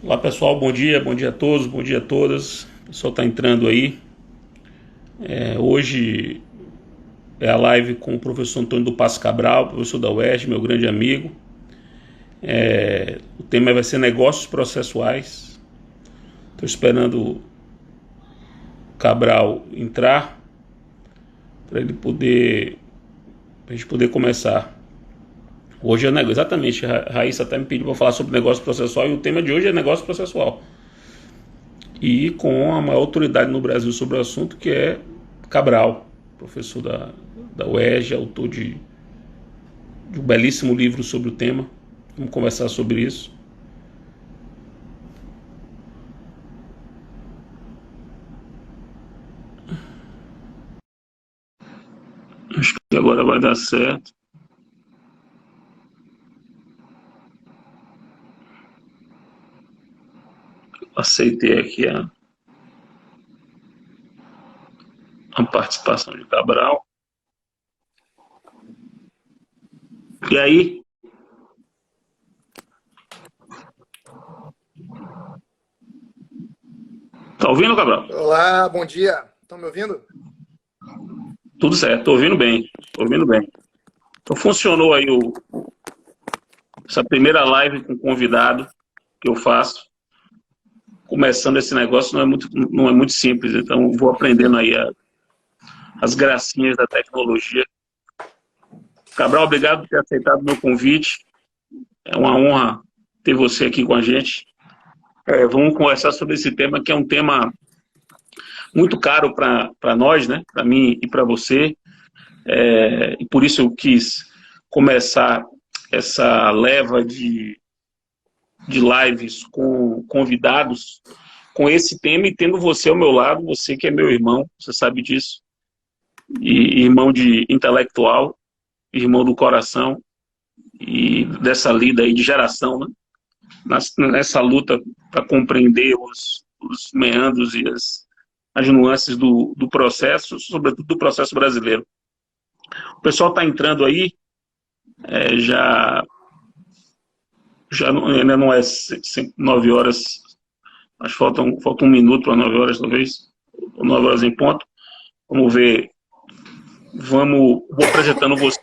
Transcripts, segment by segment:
Olá pessoal, bom dia a todos, bom dia a todas. O pessoal está entrando aí. Hoje é a live com o professor Antônio do Passo Cabral, professor da UERJ, meu grande amigo. O tema vai ser negócios processuais. Estou esperando o Cabral entrar para ele poder, pra gente poder começar. Hoje é exatamente, a Raíssa até me pediu para falar sobre negócio processual e o tema de hoje é negócio processual. E com a maior autoridade no Brasil sobre o assunto, que é Cabral, professor da UERJ, autor de um belíssimo livro sobre o tema. Vamos conversar sobre isso. Acho que agora vai dar certo. Aceitei aqui a participação de Cabral. E aí, tá ouvindo, Cabral? Olá, bom dia. Estão me ouvindo? Tudo certo, tô ouvindo bem, tô ouvindo bem. Então funcionou aí essa primeira live com convidado que eu faço. Começando esse negócio não é muito simples, então vou aprendendo aí as gracinhas da tecnologia. Cabral, obrigado por ter aceitado o meu convite. É uma honra ter você aqui com a gente. Vamos conversar sobre esse tema, que é um tema muito caro para nós, né? Para mim e para você. E por isso eu quis começar essa leva de lives com convidados com esse tema e tendo você ao meu lado, você que é meu irmão, você sabe disso, e irmão de intelectual, irmão do coração, e dessa lida aí de geração, né? Nessa luta para compreender os meandros e as nuances do processo, sobretudo do processo brasileiro. O pessoal está entrando aí, ainda não é 9 horas, acho que falta um minuto para 9 horas, talvez, 9 horas em ponto. Vamos ver, vou apresentando você,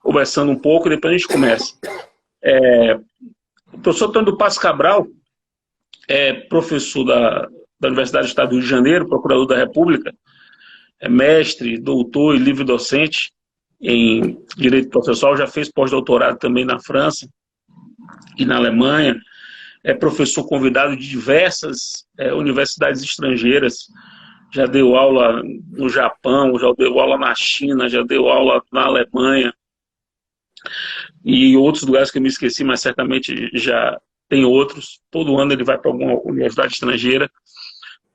conversando um pouco, e depois a gente começa. O professor Antônio do Passo Cabral é professor da Universidade do Estado do Rio de Janeiro, procurador da República, é mestre, doutor e livre-docente em Direito Processual, já fez pós-doutorado também na França e na Alemanha, é professor convidado de diversas universidades estrangeiras, já deu aula no Japão, já deu aula na China, já deu aula na Alemanha e outros lugares que eu me esqueci, mas certamente já tem outros. Todo ano ele vai para alguma universidade estrangeira.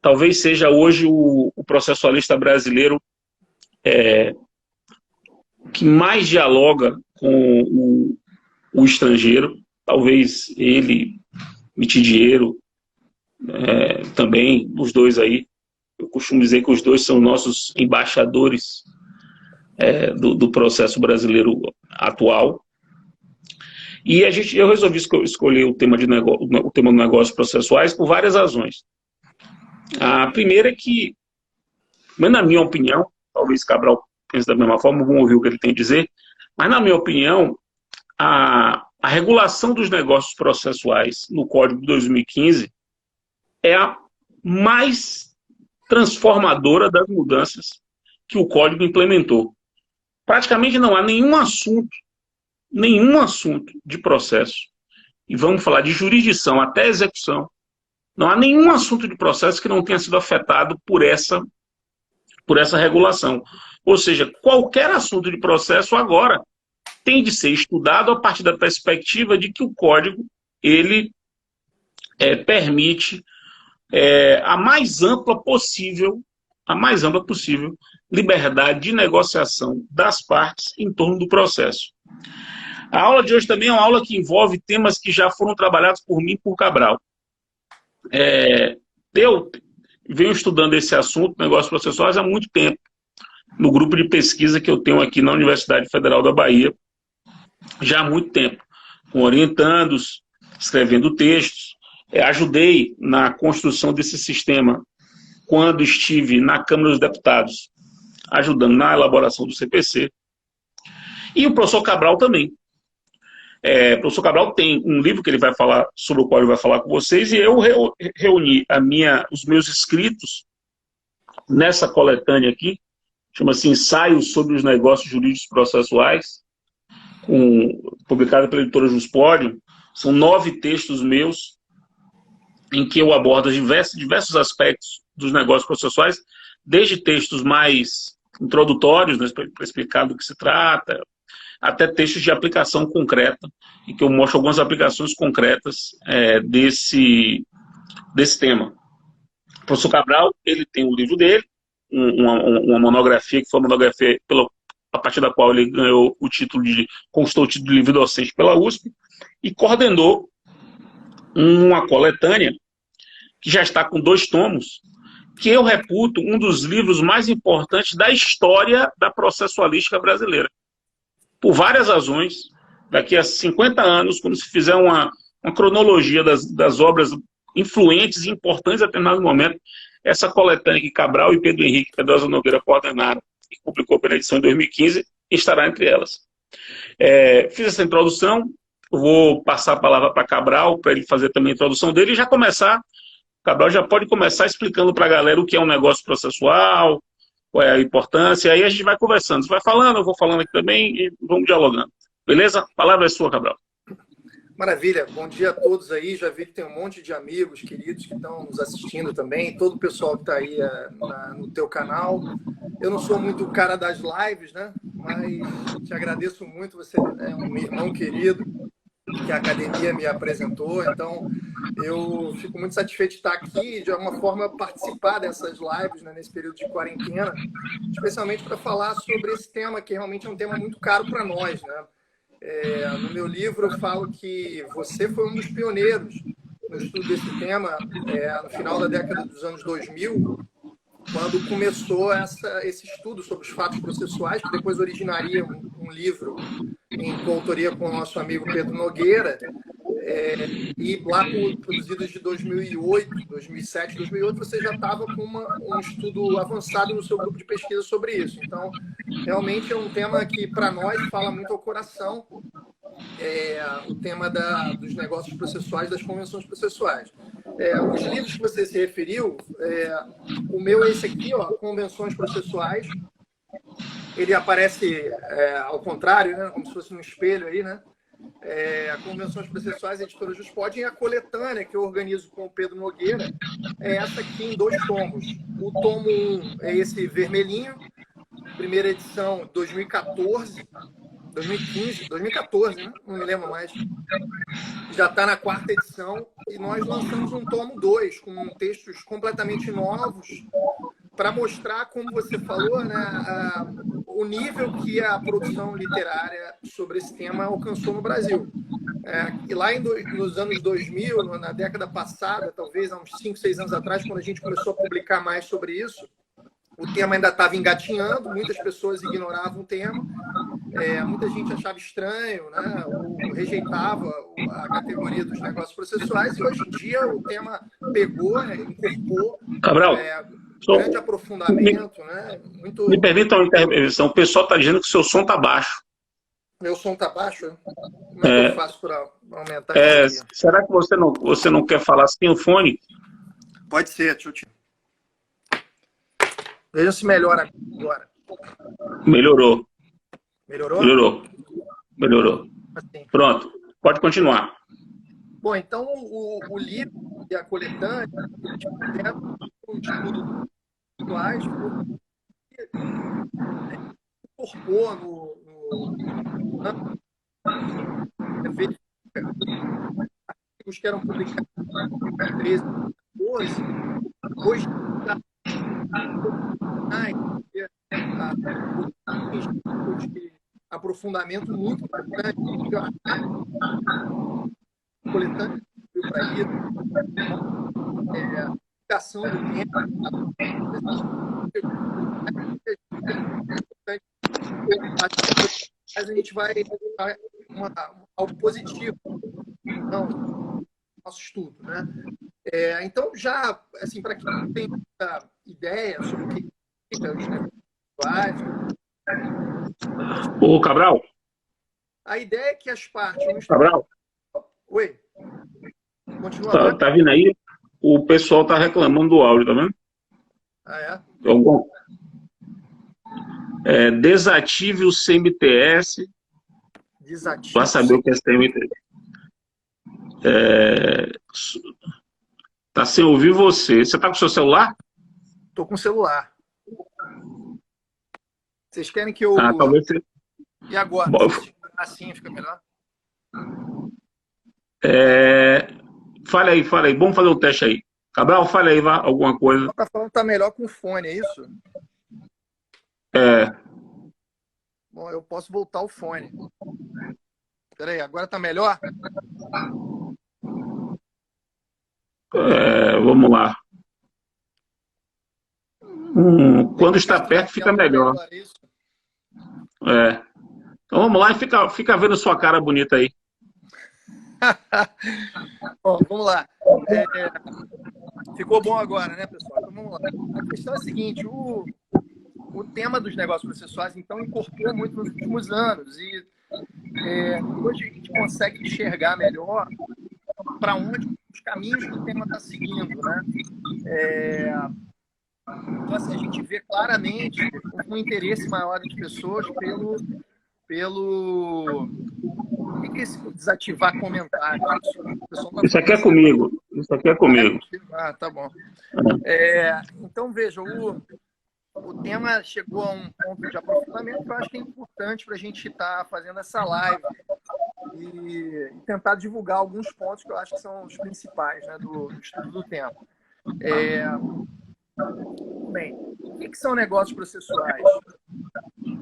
Talvez seja hoje o processualista brasileiro que mais dialoga com o estrangeiro. Talvez ele, Mitidiero, também, os dois aí. Eu costumo dizer que os dois são nossos embaixadores do processo brasileiro atual. E eu resolvi escolher o tema do negócios processuais por várias razões. A primeira é que, na minha opinião, talvez Cabral pense da mesma forma, vamos ouvir o que ele tem a dizer, mas na minha opinião, a regulação dos negócios processuais no Código de 2015 é a mais transformadora das mudanças que o Código implementou. Praticamente não há nenhum assunto de processo, e vamos falar de jurisdição até execução, não há nenhum assunto de processo que não tenha sido afetado por essa regulação. Ou seja, qualquer assunto de processo agora tem de ser estudado a partir da perspectiva de que o Código ele permite a mais ampla possível liberdade de negociação das partes em torno do processo. A aula de hoje também é uma aula que envolve temas que já foram trabalhados por mim e por Cabral. Eu venho estudando esse assunto, negócios processuais, há muito tempo, no grupo de pesquisa que eu tenho aqui na Universidade Federal da Bahia, já há muito tempo, com orientandos, escrevendo textos, Ajudei na construção desse sistema quando estive na Câmara dos Deputados, ajudando na elaboração do CPC. E o professor Cabral também. O professor Cabral tem um livro que ele vai falar, sobre o qual ele vai falar com vocês, e eu reuni os meus escritos nessa coletânea aqui, chama-se Ensaios sobre os Negócios Jurídicos Processuais, publicada pela editora Juspódio. São 9 textos meus, em que eu abordo diversos aspectos dos negócios processuais, desde textos mais introdutórios, né, para explicar do que se trata, até textos de aplicação concreta, em que eu mostro algumas aplicações concretas desse tema. O professor Cabral, ele tem um livro dele, uma monografia, que foi uma monografia a partir da qual ele ganhou o título conquistou o título de livre docente pela USP, e coordenou uma coletânea que já está com 2 tomos, que eu reputo um dos livros mais importantes da história da processualística brasileira. Por várias razões, daqui a 50 anos, quando se fizer uma cronologia das obras influentes e importantes a determinado momento, essa coletânea que Cabral e Pedro Henrique Pedrosa Nogueira coordenaram e publicou pela edição em 2015, estará entre elas. Fiz essa introdução, vou passar a palavra para Cabral, para ele fazer também a introdução dele, e já começar. Cabral já pode começar explicando para a galera o que é um negócio processual, qual é a importância, aí a gente vai conversando. Você vai falando, eu vou falando aqui também e vamos dialogando. Beleza? A palavra é sua, Cabral. Maravilha. Bom dia a todos aí. Já vi que tem um monte de amigos queridos que estão nos assistindo também. Todo o pessoal que está aí no teu canal. Eu não sou muito o cara das lives, né? Mas te agradeço muito. Você é um irmão querido que a academia me apresentou. Então, eu fico muito satisfeito de estar aqui e, de alguma forma, participar dessas lives, né, nesse período de quarentena, especialmente para falar sobre esse tema, que realmente é um tema muito caro para nós, né? No meu livro, eu falo que você foi um dos pioneiros no estudo desse tema no final da década dos anos 2000, quando começou esse estudo sobre os fatos processuais, que depois originaria um livro em coautoria com o nosso amigo Pedro Nogueira, e lá produzidos de 2008, 2007, 2008, você já estava com um estudo avançado no seu grupo de pesquisa sobre isso. Então, realmente é um tema que, para nós, fala muito ao coração, o tema dos negócios processuais, das convenções processuais. Os livros que você se referiu, o meu é esse aqui, ó, Convenções Processuais. Ele aparece ao contrário, né, como se fosse um espelho aí, né? Convenções Processuais, editora Juspódio, e a coletânea que eu organizo com o Pedro Nogueira é essa aqui em 2 tomos. O tomo 1 é esse vermelhinho, primeira edição 2014, 2015, 2014, né? Não me lembro mais. Já está na 4ª edição e nós lançamos um tomo 2 com textos completamente novos para mostrar, como você falou, né, o nível que a produção literária sobre esse tema alcançou no Brasil. E lá nos anos 2000, na década passada, talvez há uns 5, 6 anos atrás, quando a gente começou a publicar mais sobre isso, o tema ainda estava engatinhando, muitas pessoas ignoravam o tema, muita gente achava estranho, né, ou rejeitava a categoria dos negócios processuais, e hoje em dia o tema pegou, né, incorporou Cabral, grande aprofundamento, né? Muito... Me permita uma intervenção. O pessoal está dizendo que o seu som está baixo. Meu som está baixo? Como é que eu faço para aumentar isso aqui? Será que você não quer falar sem o fone? Pode ser, deixa eu te... Veja se melhora agora. Melhorou. Melhorou? Melhorou. Assim. Pronto, pode continuar. Bom, então o livro e a coletânea fizeram um estudo atuais, incorporou artigos que eram publicados em 13, 14, hoje de aprofundamento muito importante, coletânea para isso, aplicação do tempo, a gente vai algo positivo, não, nosso estudo, né? Então, já, assim, para quem tem muita ideia sobre o que é os negócios, Ô, Cabral, a ideia é que as partes... Cabral, Oi, continua, vai. tá vindo aí? O pessoal tá reclamando do áudio, tá vendo? Ah, é? Desative o CMTS Desativo. para saber o que é CMTS. Tá sem ouvir você. Você tá com o seu celular? Tô com o celular. Vocês querem que eu... Talvez você... E agora? Bom, Assim fica melhor? fala aí. Vamos fazer um teste aí. Cabral, fala aí alguma coisa. Tá falando que tá melhor com fone, é isso? Bom, eu posso voltar o fone. Peraí, agora tá melhor? Vamos lá. Quando está perto, fica melhor. Então vamos lá e fica vendo sua cara bonita aí. Bom, vamos lá. Ficou bom agora, né, pessoal? Então vamos lá. A questão é a seguinte, o tema dos negócios processuais, então, incorporou muito nos últimos anos. E hoje a gente consegue enxergar melhor para onde os caminhos que o tema está seguindo, né? Então, assim, a gente vê claramente um interesse maior das pessoas pelo... O que é esse desativar comentários? Isso aqui é comigo. Ah, tá bom. Então, veja, o tema chegou a um ponto de aprofundamento que eu acho que é importante para a gente estar fazendo essa live e tentar divulgar alguns pontos que eu acho que são os principais, né, do estudo do tema. Bem, o que são negócios processuais?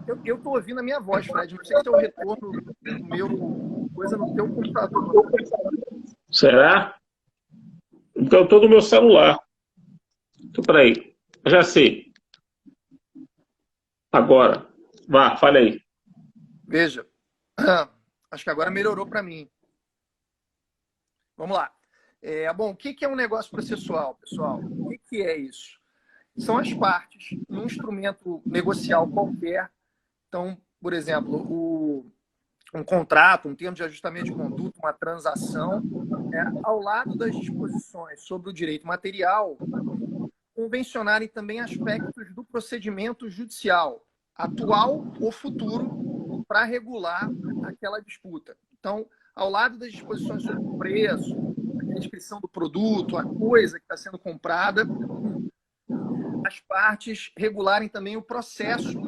Eu estou ouvindo a minha voz, Fred. Não sei se tem um retorno do meu coisa no teu computador. Será? Então eu estou no meu celular. Então, peraí. Já sei. Agora. Vá, fale aí. Veja. Acho que agora melhorou para mim. Vamos lá. Bom, o que é um negócio processual, pessoal? O que é isso? São as partes num instrumento negocial qualquer. Então, por exemplo, um contrato, um termo de ajustamento de conduta, uma transação, ao lado das disposições sobre o direito material, convencionarem também aspectos do procedimento judicial, atual ou futuro, para regular aquela disputa. Então, ao lado das disposições sobre o preço, a descrição do produto, a coisa que está sendo comprada, as partes regularem também o processo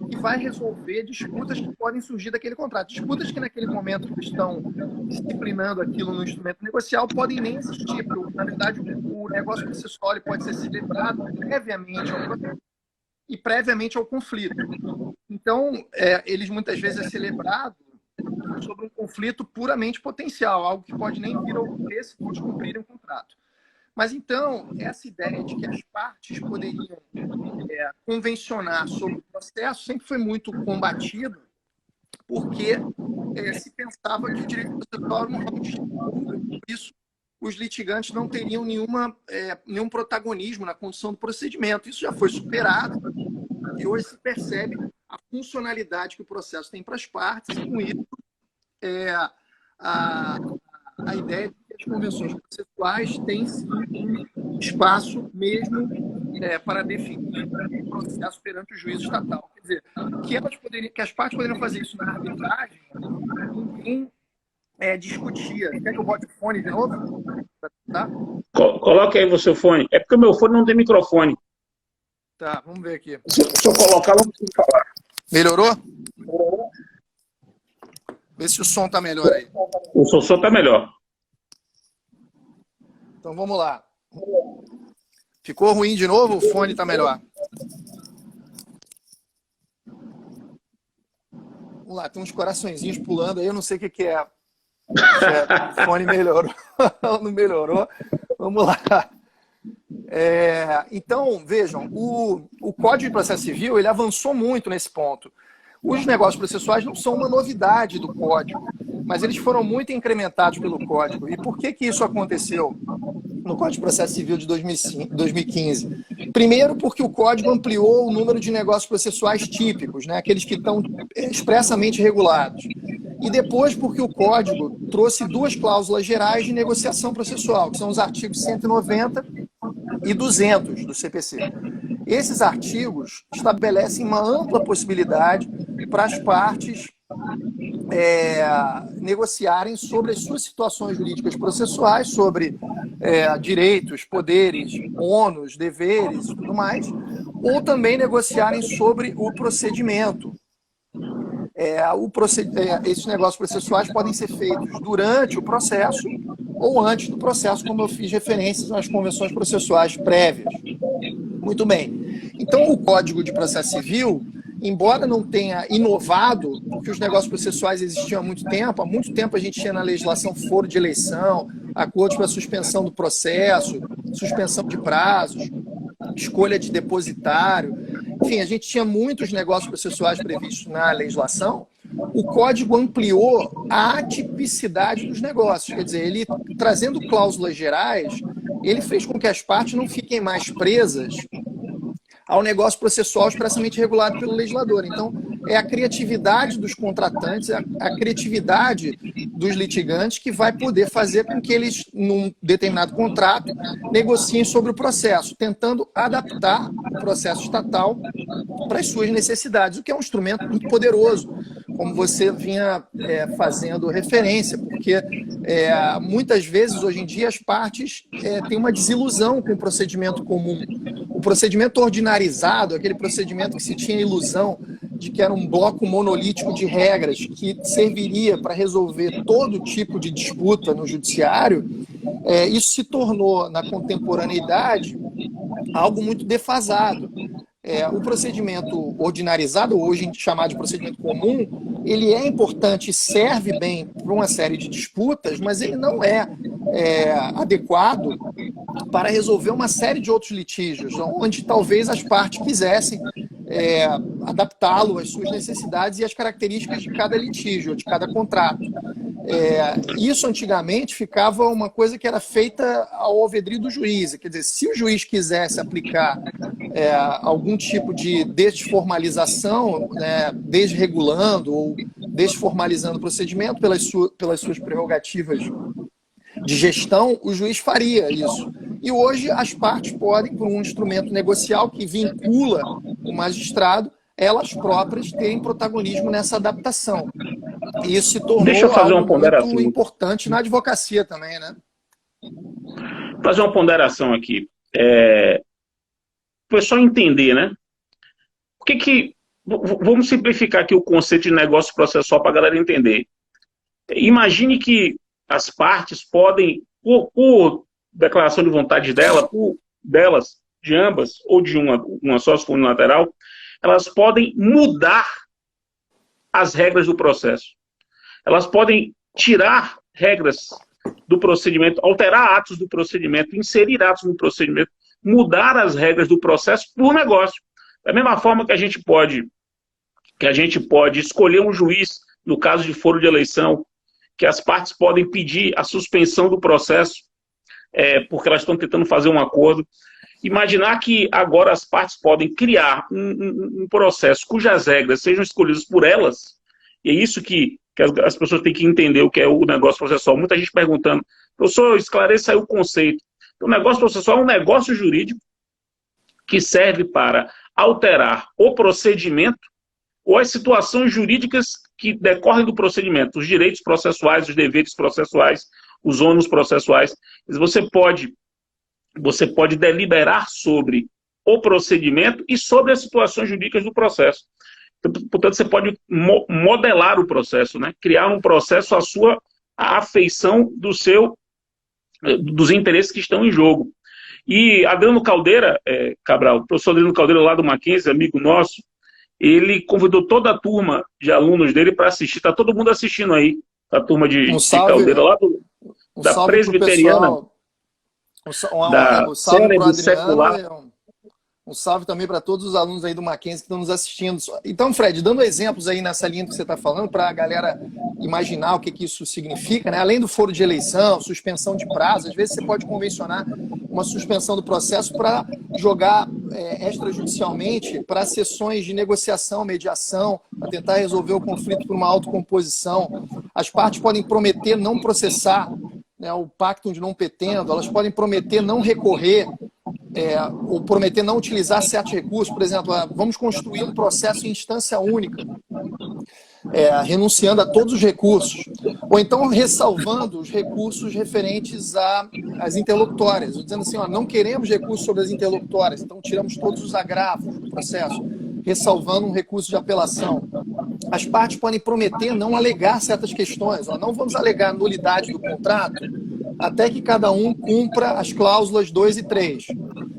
que vai resolver disputas que podem surgir daquele contrato. Disputas que naquele momento estão disciplinando aquilo no instrumento negocial podem nem existir, porque, na verdade, o negócio processual pode ser celebrado previamente ao processo e previamente ao conflito. Então, eles muitas vezes é celebrado sobre um conflito puramente potencial, algo que pode nem vir ao ocorrer se todos cumprirem o contrato. Mas, então, essa ideia de que as partes poderiam convencionar sobre o processo sempre foi muito combatida, porque se pensava que o direito processual era um ramo de por isso os litigantes não teriam nenhum protagonismo na condução do procedimento. Isso já foi superado e hoje se percebe a funcionalidade que o processo tem para as partes e, com isso, a ideia de que as convenções processuais têm sim um espaço mesmo para definir o processo perante o juízo estatal. Quer dizer, que as partes poderiam fazer isso na arbitragem, ninguém discutia. Quer que eu bote o fone de novo? Tá? Coloque aí o seu fone. É porque o meu fone não tem microfone. Tá, vamos ver aqui. Se eu colocar, não consigo falar. Melhorou? Vê se o som tá melhor aí. O som tá melhor. Então vamos lá. Ficou ruim de novo? O fone tá melhor. Vamos lá, tem uns coraçõezinhos pulando aí, eu não sei o que é. O fone melhorou. Não melhorou? Vamos lá. Então, vejam, o Código de Processo Civil ele avançou muito nesse ponto. Os negócios processuais não são uma novidade do Código, mas eles foram muito incrementados pelo Código. E por que isso aconteceu? no Código de Processo Civil de 2015. Primeiro, porque o Código ampliou o número de negócios processuais típicos, né, aqueles que estão expressamente regulados. E depois, porque o Código trouxe duas cláusulas gerais de negociação processual, que são os artigos 190 e 200 do CPC. Esses artigos estabelecem uma ampla possibilidade para as partes negociarem sobre as suas situações jurídicas processuais, sobre direitos, poderes, ônus, deveres e tudo mais, ou também negociarem sobre o procedimento. Esses negócios processuais podem ser feitos durante o processo ou antes do processo, como eu fiz referências nas convenções processuais prévias. Muito bem. Então, o Código de Processo Civil, embora não tenha inovado, porque os negócios processuais existiam há muito tempo a gente tinha na legislação foro de eleição, acordos para suspensão do processo, suspensão de prazos, escolha de depositário. Enfim, a gente tinha muitos negócios processuais previstos na legislação. O Código ampliou a atipicidade dos negócios, quer dizer, ele trazendo cláusulas gerais, ele fez com que as partes não fiquem mais presas ao negócio processual expressamente regulado pelo legislador. Então, é a criatividade dos contratantes, a criatividade dos litigantes que vai poder fazer com que eles, num determinado contrato, negociem sobre o processo, tentando adaptar o processo estatal para as suas necessidades, o que é um instrumento muito poderoso, como você vinha fazendo referência, porque muitas vezes, hoje em dia, as partes têm uma desilusão com o procedimento comum. O procedimento ordinarizado, aquele procedimento que se tinha a ilusão de que era um bloco monolítico de regras que serviria para resolver todo tipo de disputa no judiciário, isso se tornou, na contemporaneidade, algo muito defasado. O procedimento ordinarizado, hoje chamado de procedimento comum, ele é importante e serve bem para uma série de disputas, mas ele não é adequado para resolver uma série de outros litígios, onde talvez as partes quisessem adaptá-lo às suas necessidades e às características de cada litígio, de cada contrato. Isso antigamente ficava uma coisa que era feita ao alvedrio do juiz, quer dizer, se o juiz quisesse aplicar algum tipo de desformalização, desregulando ou desformalizando o procedimento pelas suas prerrogativas de gestão, o juiz faria isso. E hoje as partes podem, por um instrumento negocial que vincula o magistrado, elas próprias terem protagonismo nessa adaptação. E isso se tornou algo muito importante na advocacia também, né? Vou fazer uma ponderação aqui. Foi só entender, né? Vamos simplificar aqui o conceito de negócio processual para a galera entender. Imagine que as partes podem, por declaração de vontade delas, de ambas, ou de uma só, se for unilateral, elas podem mudar as regras do processo. Elas podem tirar regras do procedimento, alterar atos do procedimento, inserir atos no procedimento, mudar as regras do processo por negócio. Da mesma forma que a gente pode escolher um juiz, no caso de foro de eleição, que as partes podem pedir a suspensão do processo, porque elas estão tentando fazer um acordo. Imaginar que agora as partes podem criar um processo cujas regras sejam escolhidas por elas, e é isso que as pessoas têm que entender o que é o negócio processual. Muita gente perguntando, professor, esclareça aí o conceito. O negócio processual é um negócio jurídico que serve para alterar o procedimento ou as situações jurídicas que decorrem do procedimento, os direitos processuais, os deveres processuais, os ônus processuais. Você pode deliberar sobre o procedimento e sobre as situações jurídicas do processo. Portanto, você pode modelar o processo, né? Criar um processo à sua afeição dos interesses que estão em jogo. E Adriano Caldeira, Cabral, o professor Adriano Caldeira lá do Mackenzie, amigo nosso, ele convidou toda a turma de alunos dele para assistir. Está todo mundo assistindo aí, a turma de Caldeira, lá da Presbiteriana, da Célebre Secular. Um salve também para todos os alunos aí do Mackenzie que estão nos assistindo. Então, Fred, dando exemplos aí nessa linha que você está falando, para a galera imaginar o que isso significa, né? Além do foro de eleição, suspensão de prazo, às vezes você pode convencionar uma suspensão do processo para jogar extrajudicialmente para sessões de negociação, mediação, para tentar resolver o conflito por uma autocomposição. As partes podem prometer não processar, né, o pactum de não petendo, elas podem prometer não recorrer, ou prometer não utilizar certos recursos. Por exemplo, vamos construir um processo em instância única, renunciando a todos os recursos, ou então ressalvando os recursos referentes às interlocutórias, dizendo assim, ó, não queremos recursos sobre as interlocutórias, então tiramos todos os agravos do processo, ressalvando um recurso de apelação. As partes podem prometer não alegar certas questões, ó, não vamos alegar nulidade do contrato até que cada um cumpra as cláusulas 2 e 3,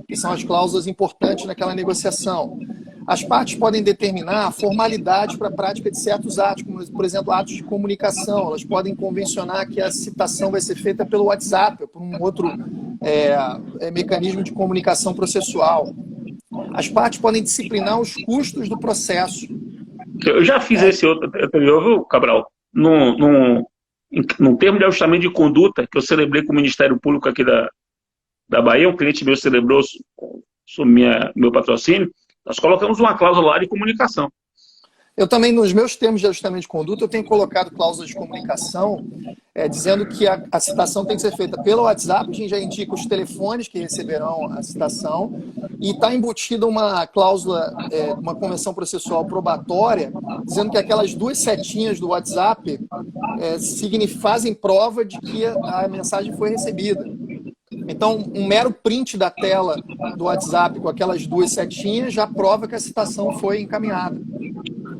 que são as cláusulas importantes naquela negociação. As partes podem determinar formalidades para a prática de certos atos, como, por exemplo, atos de comunicação. Elas podem convencionar que a citação vai ser feita pelo WhatsApp, ou por um outro mecanismo de comunicação processual. As partes podem disciplinar os custos do processo. Eu já fiz esse outro anterior, viu, Cabral? Num termo de ajustamento de conduta que eu celebrei com o Ministério Público aqui da Bahia, um cliente meu celebrou meu patrocínio, nós colocamos uma cláusula lá de comunicação. Eu também, nos meus termos de ajustamento de conduta, eu tenho colocado cláusulas de comunicação, dizendo que a citação tem que ser feita pelo WhatsApp, a gente já indica os telefones que receberão a citação, e está embutida uma cláusula, uma convenção processual probatória, dizendo que aquelas duas setinhas do WhatsApp fazem prova de que a mensagem foi recebida. Então, um mero print da tela do WhatsApp com aquelas duas setinhas já prova que a citação foi encaminhada.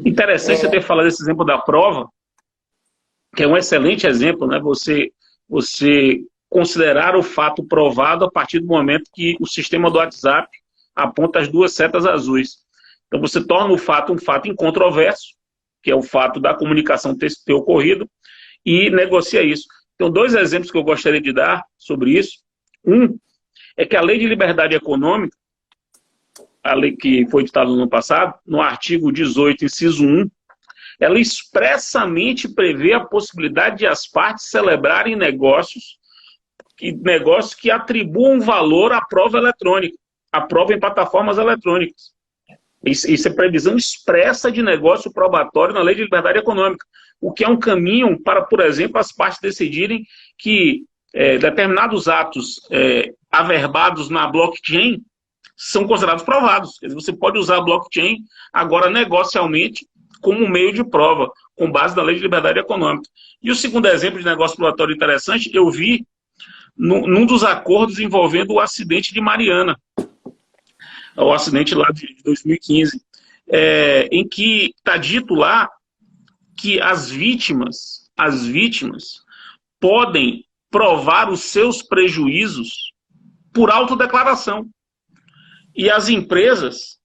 Interessante você ter falado desse exemplo da prova, que é um excelente exemplo, né? Você considerar o fato provado a partir do momento que o sistema do WhatsApp aponta as duas setas azuis. Então, você torna o fato um fato incontroverso, que é o fato da comunicação ter ocorrido, e negocia isso. Então, dois exemplos que eu gostaria de dar sobre isso. Um é que a Lei de Liberdade Econômica, a lei que foi editada no ano passado, no artigo 18, inciso 1, ela expressamente prevê a possibilidade de as partes celebrarem negócios que atribuam valor à prova eletrônica, à prova em plataformas eletrônicas. Isso é previsão expressa de negócio probatório na Lei de Liberdade Econômica, o que é um caminho para, por exemplo, as partes decidirem que determinados atos averbados na blockchain são considerados provados. Quer dizer, você pode usar a blockchain agora negocialmente como meio de prova, com base na Lei de Liberdade Econômica. E o segundo exemplo de negócio probatório interessante, eu vi num dos acordos envolvendo o acidente de Mariana, o acidente lá de 2015, em que está dito lá que as vítimas podem provar os seus prejuízos por autodeclaração. E as empresas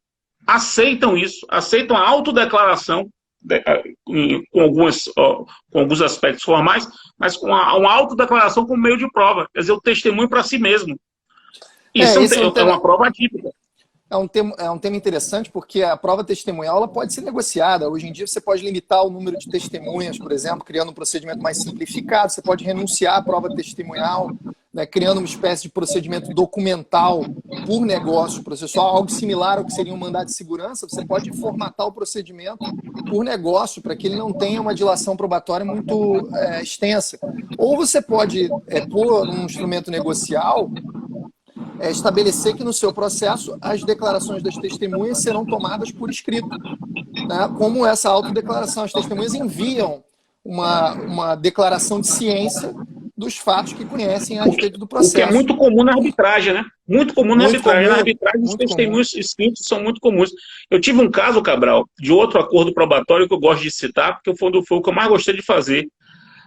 aceitam isso, aceitam a autodeclaração, com alguns aspectos formais, mas com uma autodeclaração como meio de prova. Quer dizer, o testemunho para si mesmo. Isso é uma prova atípica. É um tema interessante, porque a prova testemunhal ela pode ser negociada. Hoje em dia você pode limitar o número de testemunhas, por exemplo, criando um procedimento mais simplificado. Você pode renunciar à prova testemunhal, né, criando uma espécie de procedimento documental por negócio processual, algo similar ao que seria um mandado de segurança. Você pode formatar o procedimento por negócio, para que ele não tenha uma dilação probatória muito extensa. Ou você pode, por um instrumento negocial, estabelecer que no seu processo as declarações das testemunhas serão tomadas por escrito, né? Como essa autodeclaração. As testemunhas enviam uma declaração de ciência dos fatos que conhecem a respeito do processo. O que é muito comum na arbitragem, né? Muito comum na arbitragem. Na arbitragem, os testemunhos escritos são muito comuns. Eu tive um caso, Cabral, de outro acordo probatório que eu gosto de citar, porque foi o que eu mais gostei de fazer.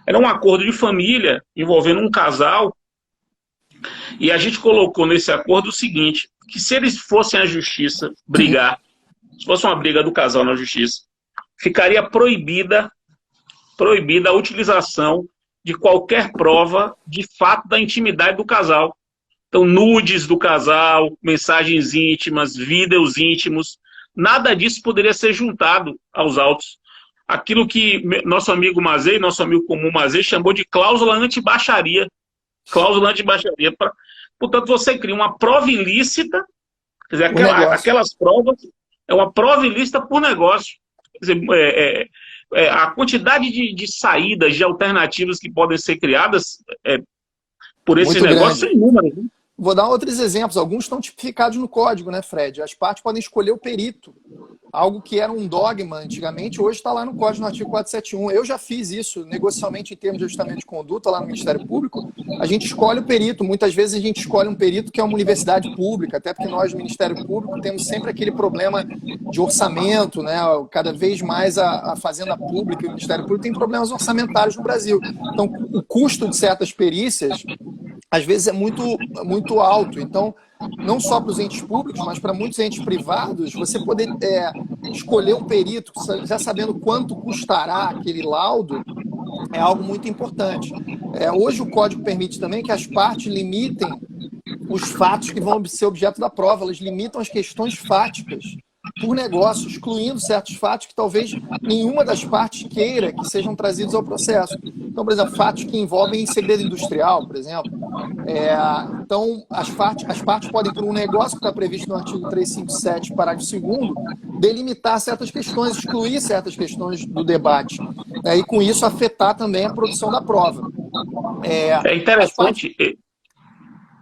Era um acordo de família envolvendo um casal. E a gente colocou nesse acordo o seguinte, que se eles fossem à justiça brigar, se fosse uma briga do casal na justiça, ficaria proibida a utilização de qualquer prova de fato da intimidade do casal. Então, nudes do casal, mensagens íntimas, vídeos íntimos, nada disso poderia ser juntado aos autos. Aquilo que nosso amigo Mazei, nosso amigo comum Mazei, chamou de cláusula anti-baixaria. Cláusula anti-baixaria. Portanto, você cria uma prova ilícita, quer dizer, aquelas provas, é uma prova ilícita por negócio. Quer dizer, a quantidade de saídas, de alternativas que podem ser criadas por esse negócio são inúmeras. Né? Vou dar outros exemplos. Alguns estão tipificados no código, né, Fred? As partes podem escolher o perito. Algo que era um dogma antigamente, hoje está lá no código, no artigo 471. Eu já fiz isso negocialmente em termos de ajustamento de conduta lá no Ministério Público. A gente escolhe o perito. Muitas vezes a gente escolhe um perito que é uma universidade pública, até porque nós, no Ministério Público, temos sempre aquele problema de orçamento, né? Cada vez mais a Fazenda Pública e o Ministério Público tem problemas orçamentários no Brasil. Então, o custo de certas perícias às vezes é muito alto. Então, não só para os entes públicos, mas para muitos entes privados, você poder escolher um perito, já sabendo quanto custará aquele laudo, é algo muito importante. Hoje o código permite também que as partes limitem os fatos que vão ser objeto da prova, elas limitam as questões fáticas por negócio, excluindo certos fatos que talvez nenhuma das partes queira que sejam trazidos ao processo. Então, por exemplo, fatos que envolvem segredo industrial, por exemplo. Então, as partes podem, por um negócio que está previsto no artigo 357, parágrafo 2º, delimitar certas questões, excluir certas questões do debate. E, com isso, afetar também a produção da prova. É interessante...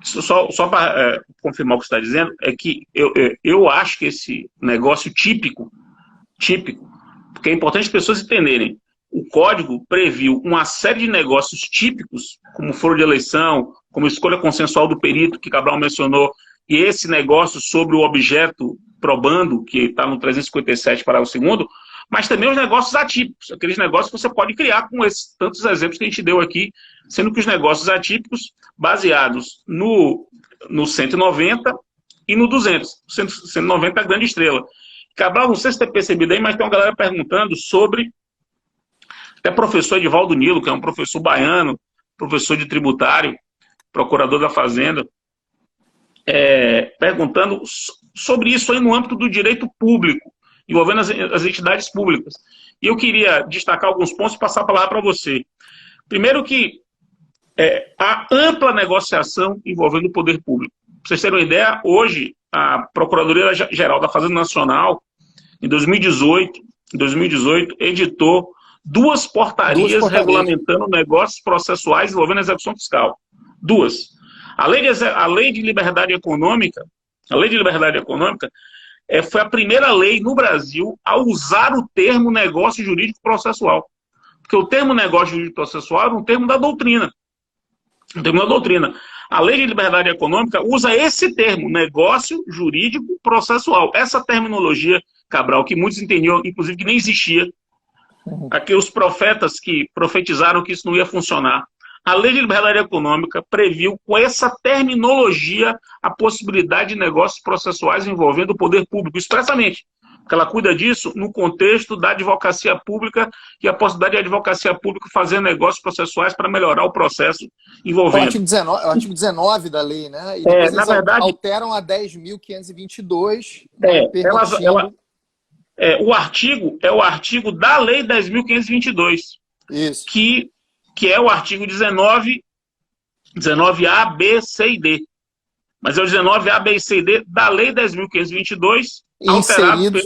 Só para confirmar o que você está dizendo, é que eu acho que esse negócio típico, porque é importante as pessoas entenderem, o código previu uma série de negócios típicos, como foro de eleição, como escolha consensual do perito, que Cabral mencionou, e esse negócio sobre o objeto probando, que está no 357, parágrafo 2º, mas também os negócios atípicos, aqueles negócios que você pode criar com esses tantos exemplos que a gente deu aqui, sendo que os negócios atípicos baseados no 190 e no 200. O 190 é a grande estrela. Cabral, não sei se você tem percebido aí, mas tem uma galera perguntando sobre... Até o professor Edivaldo Nilo, que é um professor baiano, professor de tributário, procurador da Fazenda, perguntando sobre isso aí no âmbito do direito público, envolvendo as entidades públicas. E eu queria destacar alguns pontos e passar a palavra para você. Primeiro que a ampla negociação envolvendo o poder público. Para vocês terem uma ideia, hoje a Procuradoria-Geral da Fazenda Nacional, em 2018, editou duas portarias regulamentando negócios processuais envolvendo a execução fiscal. Duas. A lei de liberdade econômica, foi a primeira lei no Brasil a usar o termo negócio jurídico processual. Porque o termo negócio jurídico processual era um termo da doutrina. A lei de liberdade econômica usa esse termo, negócio jurídico processual. Essa terminologia, Cabral, que muitos entendiam, inclusive, que nem existia. Aqui os profetas que profetizaram que isso não ia funcionar. A lei de liberdade econômica previu, com essa terminologia, a possibilidade de negócios processuais envolvendo o poder público, expressamente. Porque ela cuida disso no contexto da advocacia pública e a possibilidade de advocacia pública fazer negócios processuais para melhorar o processo envolvendo. O artigo 19 da lei, né? E depois na verdade, alteram a 10.522. O artigo é o artigo da lei 10.522. Isso. Que é o artigo 19A, B, C e D. Mas é o 19A, B e C e D da lei 10.522, inseridos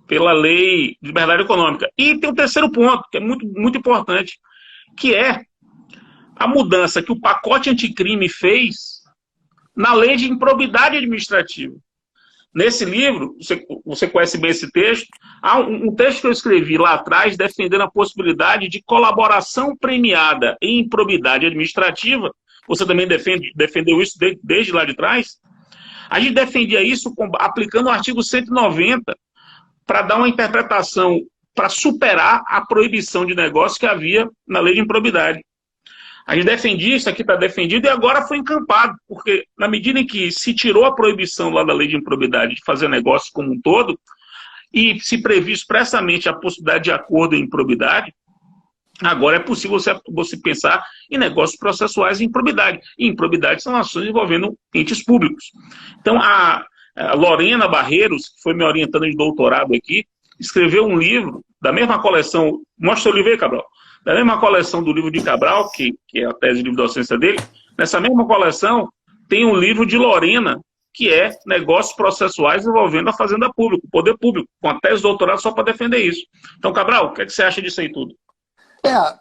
pela lei de liberdade econômica. E tem um terceiro ponto, que é muito, muito importante, que é a mudança que o pacote anticrime fez na lei de improbidade administrativa. Nesse livro, você conhece bem esse texto, há um texto que eu escrevi lá atrás defendendo a possibilidade de colaboração premiada em improbidade administrativa. Você também defendeu isso desde lá de trás. A gente defendia isso aplicando o artigo 190 para dar uma interpretação, para superar a proibição de negócio que havia na lei de improbidade. A gente defendia, isso aqui está defendido, e agora foi encampado, porque na medida em que se tirou a proibição lá da lei de improbidade de fazer negócio como um todo, e se previu expressamente a possibilidade de acordo em improbidade, Agora é possível você pensar em negócios processuais e improbidade. E improbidade são ações envolvendo entes públicos. Então, a Lorena Barreiros, que foi me orientando de doutorado aqui, escreveu um livro da mesma coleção, mostra o livro aí, Cabral, da mesma coleção do livro de Cabral, que é a tese de livre docência dele. Nessa mesma coleção tem um livro de Lorena, que é negócios processuais envolvendo a fazenda pública, o poder público, com a tese de doutorado só para defender isso. Então, Cabral, o que você acha disso aí tudo?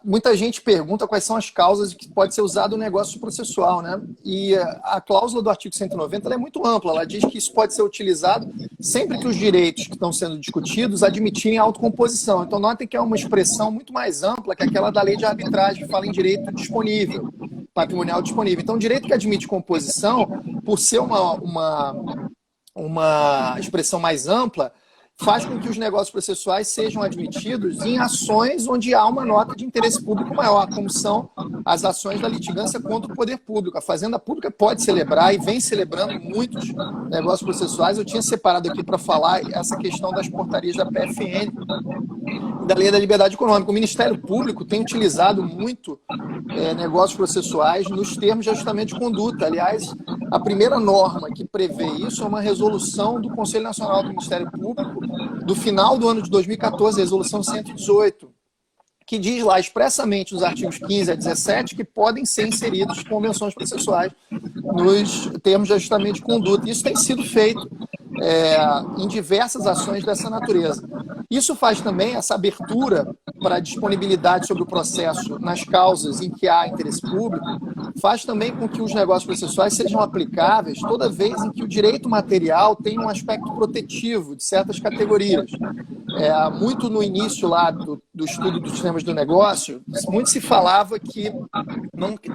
Muita gente pergunta quais são as causas que pode ser usado no negócio processual, né? E a cláusula do artigo 190 ela é muito ampla, ela diz que isso pode ser utilizado sempre que os direitos que estão sendo discutidos admitirem autocomposição. Então, notem que é uma expressão muito mais ampla que aquela da lei de arbitragem que fala em direito disponível, patrimonial disponível. Então, o direito que admite composição, por ser uma expressão mais ampla, faz com que os negócios processuais sejam admitidos em ações onde há uma nota de interesse público maior, como são as ações da litigância contra o poder público. A Fazenda Pública pode celebrar e vem celebrando muitos negócios processuais. Eu tinha separado aqui para falar essa questão das portarias da PFN e da Lei da Liberdade Econômica. O Ministério Público tem utilizado muito negócios processuais nos termos de ajustamento de conduta. Aliás, a primeira norma que prevê isso é uma resolução do Conselho Nacional do Ministério Público do final do ano de 2014, a resolução 118, que diz lá expressamente nos artigos 15 a 17 que podem ser inseridos convenções processuais nos termos de ajustamento de conduta. Isso tem sido feito em diversas ações dessa natureza. Isso faz também essa abertura para a disponibilidade sobre o processo nas causas em que há interesse público, faz também com que os negócios processuais sejam aplicáveis toda vez em que o direito material tem um aspecto protetivo de certas categorias. Muito no início lá do estudo dos sistemas do negócio, muito se falava que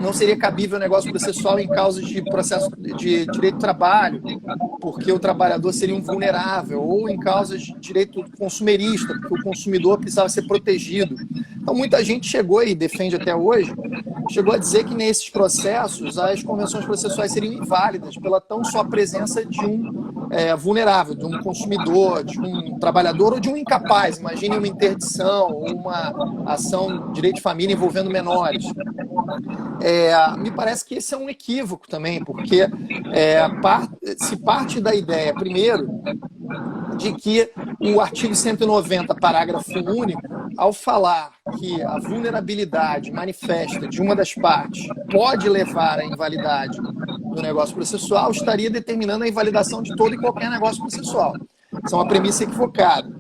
não seria cabível o negócio processual em causas de processo de direito do trabalho, porque o trabalhador seria um vulnerável, ou em causas de direito consumerista, porque o consumidor precisava ser protegido. Então, muita gente chegou, e defende até hoje, chegou a dizer que nesses processos as convenções processuais seriam inválidas pela tão só presença de um vulnerável, de um consumidor, de um trabalhador ou de um incapaz. Imagine uma interdição ou uma ação de direito de família envolvendo menores. Me parece que esse é um equívoco também, porque se parte da ideia, primeiro, de que o artigo 190, parágrafo único, ao falar que a vulnerabilidade manifesta de uma das partes pode levar à invalidade do negócio processual, estaria determinando a invalidação de todo e qualquer negócio processual. Isso é uma premissa equivocada.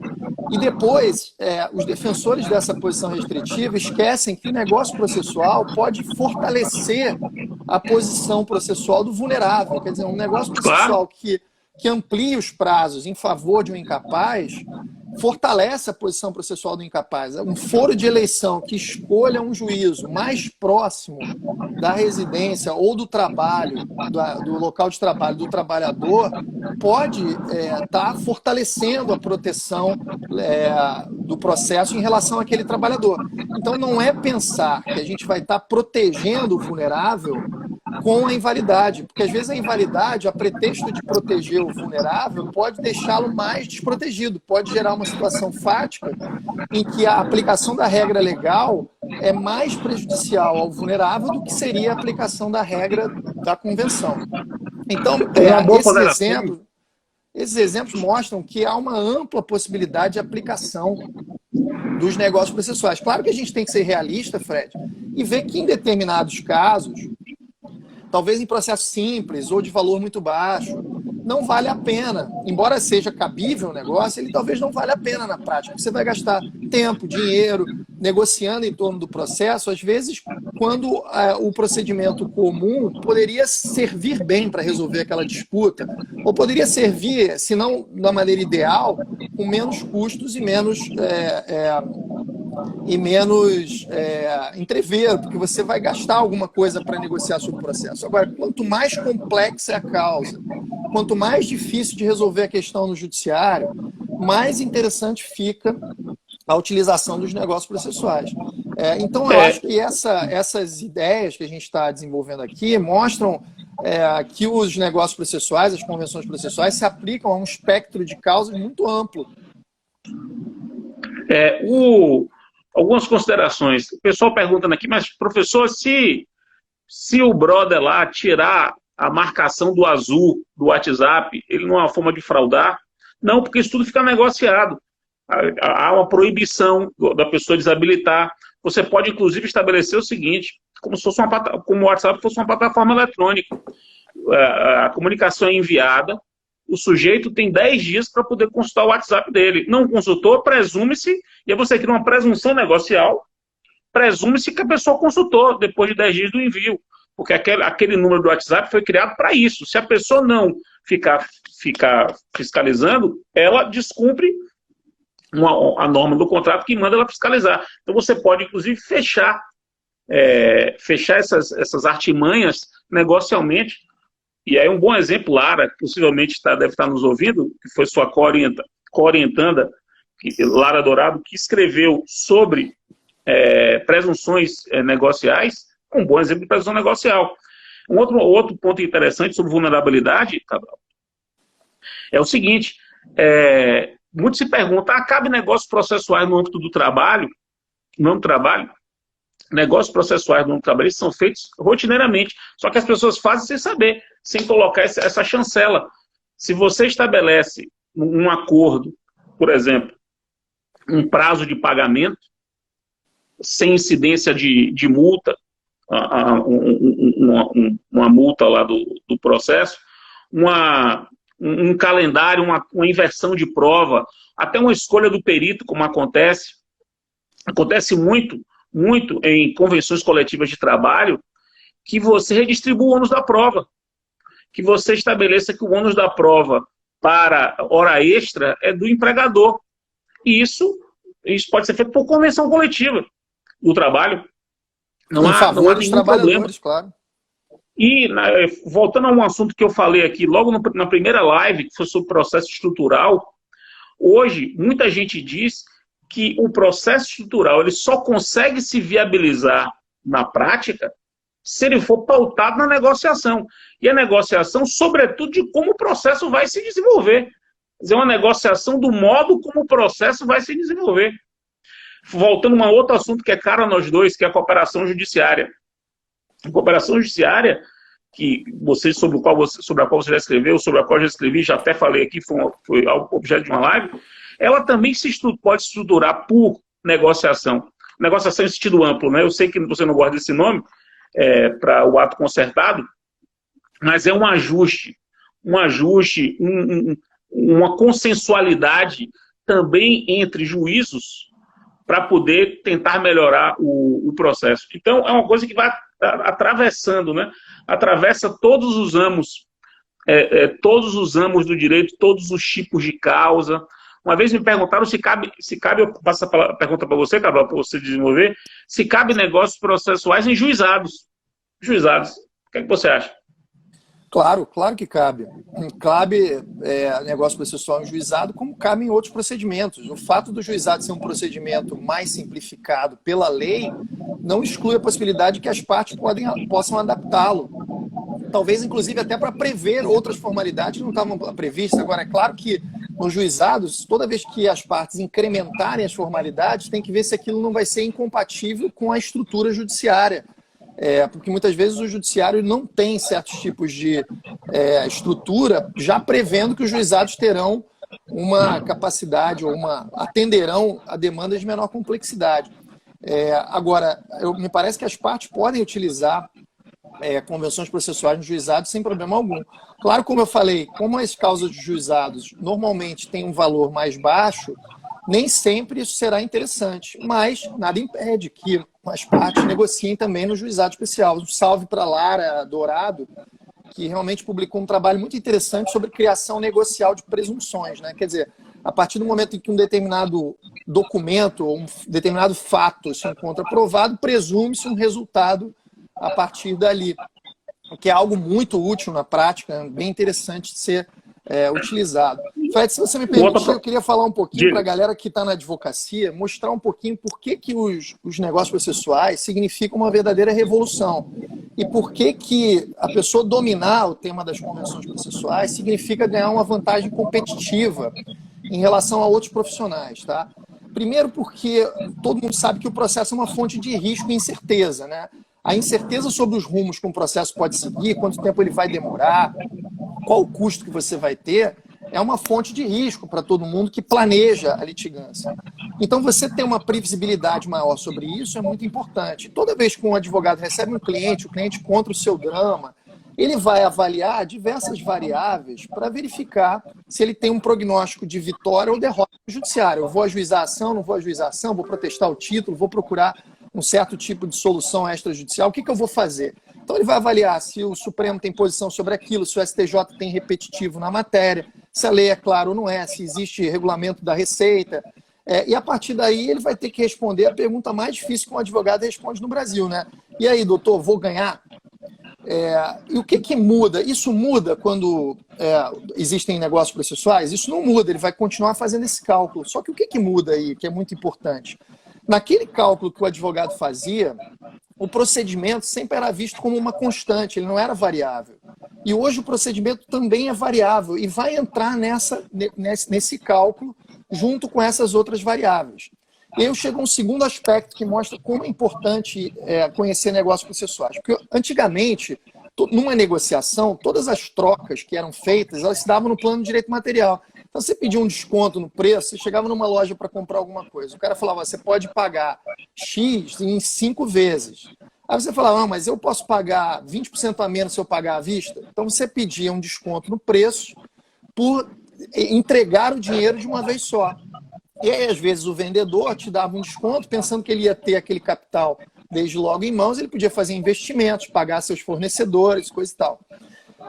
E depois, os defensores dessa posição restritiva esquecem que o negócio processual pode fortalecer a posição processual do vulnerável. Quer dizer, um negócio processual que amplia os prazos em favor de um incapaz fortalece a posição processual do incapaz. Um foro de eleição que escolha um juízo mais próximo da residência ou do trabalho, do local de trabalho do trabalhador, pode estar fortalecendo a proteção do processo em relação àquele trabalhador. Então, não é pensar que a gente vai estar protegendo o vulnerável com a invalidade, porque às vezes a invalidade, a pretexto de proteger o vulnerável, pode deixá-lo mais desprotegido, pode gerar uma situação fática em que a aplicação da regra legal é mais prejudicial ao vulnerável do que seria a aplicação da regra da convenção. Então, esses exemplos mostram que há uma ampla possibilidade de aplicação dos negócios processuais. Claro que a gente tem que ser realista, Fred, e ver que em determinados casos, talvez em processo simples ou de valor muito baixo, não vale a pena. Embora seja cabível o negócio, ele talvez não vale a pena na prática. Você vai gastar tempo, dinheiro, negociando em torno do processo, às vezes, quando o procedimento comum poderia servir bem para resolver aquela disputa, ou poderia servir, se não da maneira ideal, com menos custos e menos entrever, porque você vai gastar alguma coisa para negociar sobre o processo. Agora, quanto mais complexa é a causa, quanto mais difícil de resolver a questão no judiciário, mais interessante fica a utilização dos negócios processuais. Então, eu acho que essas ideias que a gente está desenvolvendo aqui mostram que os negócios processuais, as convenções processuais, se aplicam a um espectro de causas muito amplo. algumas considerações. O pessoal perguntando aqui, mas professor, se o brother lá tirar a marcação do azul do WhatsApp, ele não é uma forma de fraudar? Não, porque isso tudo fica negociado. Há uma proibição da pessoa desabilitar. Você pode, inclusive, estabelecer o seguinte, como o WhatsApp fosse uma plataforma eletrônica. A comunicação é enviada, o sujeito tem 10 dias para poder consultar o WhatsApp dele. Não consultou, presume-se, e aí você cria uma presunção negocial, presume-se que a pessoa consultou depois de 10 dias do envio, porque aquele número do WhatsApp foi criado para isso. Se a pessoa não ficar fiscalizando, ela descumpre a norma do contrato que manda ela fiscalizar. Então você pode, inclusive, fechar essas artimanhas negocialmente. E aí um bom exemplo, Lara, que possivelmente deve estar nos ouvindo, que foi sua co-orientanda, Lara Dourado, que escreveu sobre presunções negociais, um bom exemplo de presunção negocial. Um outro ponto interessante sobre vulnerabilidade, Cabral, é o seguinte, muito se pergunta, cabe negócios processuais no âmbito do trabalho? No âmbito do trabalho? Negócios processuais no âmbito do trabalho são feitos rotineiramente, só que as pessoas fazem sem saber, sem colocar essa chancela. Se você estabelece um acordo, por exemplo, um prazo de pagamento, sem incidência de multa, uma multa lá do processo, um calendário, uma inversão de prova, até uma escolha do perito, como acontece muito em convenções coletivas de trabalho, que você redistribua o ônus da prova, que você estabeleça que o ônus da prova para hora extra é do empregador. E isso pode ser feito por convenção coletiva do trabalho. Não há nenhum problema. Claro. E, voltando a um assunto que eu falei aqui, logo na primeira live, que foi sobre processo estrutural, hoje, muita gente diz que o processo estrutural ele só consegue se viabilizar na prática se ele for pautado na negociação. E a negociação, sobretudo, de como o processo vai se desenvolver. Quer dizer, uma negociação do modo como o processo vai se desenvolver. Voltando a um outro assunto que é caro a nós dois, que é a cooperação judiciária. A cooperação judiciária, sobre a qual você já escreveu, sobre a qual eu já escrevi, já até falei aqui, foi objeto de uma live, ela também pode se estruturar por negociação. Negociação em sentido amplo, né? Eu sei que você não gosta desse nome, para o ato concertado, mas é um ajuste, uma consensualidade também entre juízos para poder tentar melhorar o processo. Então, é uma coisa que vai atravessando, né? Atravessa todos os âmbitos do direito, todos os tipos de causa. Uma vez me perguntaram se cabe eu passo a pergunta para você, Cabral, para você desenvolver, se cabe negócios processuais em juizados. Juizados. O que é que você acha? Claro que cabe. Cabe negócio processual em juizado, como cabe em outros procedimentos. O fato do juizado ser um procedimento mais simplificado pela lei não exclui a possibilidade que as partes possam adaptá-lo. Talvez, inclusive, até para prever outras formalidades que não estavam previstas. Agora, é claro que nos juizados, toda vez que as partes incrementarem as formalidades, tem que ver se aquilo não vai ser incompatível com a estrutura judiciária. Porque muitas vezes o judiciário não tem certos tipos de estrutura, já prevendo que os juizados terão uma capacidade ou atenderão a demandas de menor complexidade. Agora, me parece que as partes podem utilizar convenções processuais no juizado sem problema algum. Claro, como eu falei, como as causas de juizados normalmente têm um valor mais baixo, nem sempre isso será interessante, mas nada impede que as partes negociem também no juizado especial. Um salve para Lara Dourado, que realmente publicou um trabalho muito interessante sobre criação negocial de presunções, né? Quer dizer, a partir do momento em que um determinado documento ou um determinado fato se encontra provado, presume-se um resultado a partir dali, o que é algo muito útil na prática, bem interessante de ser utilizado. Fred, se você me permitir, eu queria falar um pouquinho para a galera que está na advocacia, mostrar um pouquinho por que os negócios processuais significam uma verdadeira revolução e por que a pessoa dominar o tema das convenções processuais significa ganhar uma vantagem competitiva em relação a outros profissionais, tá? Primeiro porque todo mundo sabe que o processo é uma fonte de risco e incerteza, né? A incerteza sobre os rumos que um processo pode seguir, quanto tempo ele vai demorar, qual o custo que você vai ter, é uma fonte de risco para todo mundo que planeja a litigância. Então, você ter uma previsibilidade maior sobre isso é muito importante. Toda vez que um advogado recebe um cliente, o cliente conta o seu drama, ele vai avaliar diversas variáveis para verificar se ele tem um prognóstico de vitória ou derrota no judiciário. Eu vou ajuizar a ação, não vou ajuizar a ação, vou protestar o título, vou procurar um certo tipo de solução extrajudicial, o que eu vou fazer? Então ele vai avaliar se o Supremo tem posição sobre aquilo, se o STJ tem repetitivo na matéria, se a lei é clara ou não é, se existe regulamento da Receita. E a partir daí ele vai ter que responder a pergunta mais difícil que um advogado responde no Brasil, né? E aí, doutor, vou ganhar? E o que muda? Isso muda quando existem negócios processuais? Isso não muda, ele vai continuar fazendo esse cálculo. Só que o que muda aí, que é muito importante? Naquele cálculo que o advogado fazia, o procedimento sempre era visto como uma constante, ele não era variável. E hoje o procedimento também é variável e vai entrar nesse cálculo junto com essas outras variáveis. E aí eu chego a um segundo aspecto que mostra como é importante conhecer negócios processuais. Porque antigamente, numa negociação, todas as trocas que eram feitas, elas se davam no plano de direito material. Então você pedia um desconto no preço, você chegava numa loja para comprar alguma coisa. O cara falava, você pode pagar X em 5 vezes. Aí você falava, não, mas eu posso pagar 20% a menos se eu pagar à vista? Então você pedia um desconto no preço por entregar o dinheiro de uma vez só. E aí, às vezes, o vendedor te dava um desconto, pensando que ele ia ter aquele capital desde logo em mãos, ele podia fazer investimentos, pagar seus fornecedores, coisa e tal.